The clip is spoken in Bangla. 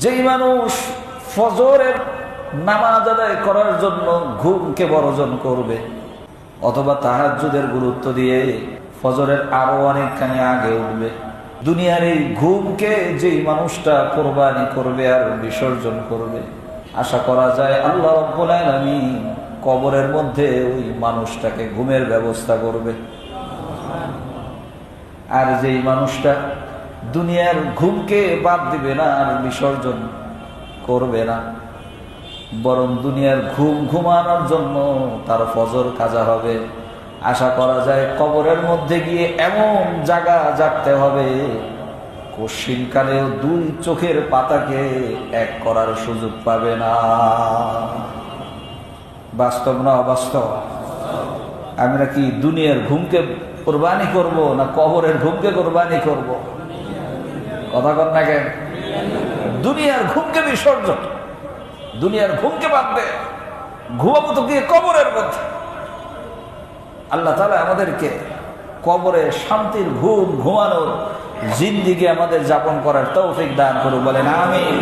যেই মানুষ ফজরের নামাজ আদায় করার জন্য ঘুমকে বর্জন করবে অথবা তাহাজ্জুদের গুরুত্ব দিয়ে ফজরের আরো অনেকখানি আগে উঠবে, দুনিয়ার এই ঘুমকে যেই মানুষটা কোরবানি করবে আর বিসর্জন করবে, আশা করা যায় আল্লাহ রাব্বুল আলামিন কবরের মধ্যে ওই মানুষটাকে ঘুমের ব্যবস্থা করবে। আর যেই মানুষটা দুনিয়ার ঘুমকে বাদ দিবে না আর বিসর্জন করবে না, বরং দুনিয়ার ঘুম ঘুমানোর জন্য তার ফজর কাজা হবে, আশা করা যায় কবরের মধ্যে গিয়ে এমন জায়গা জাগতে হবে কশিনকালেও দুই চোখের পাতাকে এক করার সুযোগ পাবে না। বাস্তব না অবাস্তব? আমরা কি দুনিয়ার ঘুমকে কোরবানি করব না কবরের ঘুমকে কোরবানি করব? কথা কর না কেন? দুনিয়ার ঘুমকে বিসর্জন, দুনিয়ার ঘুমকে বাদ দে, ঘুমাবো তো গিয়ে কবরের মধ্যে। আল্লাহ তাআলা আমাদেরকে কবরে শান্তির ঘুম ঘুমানোর জিন্দেগি আমাদের যাপন করার তৌফিক দান করুন, বলেন আমিন।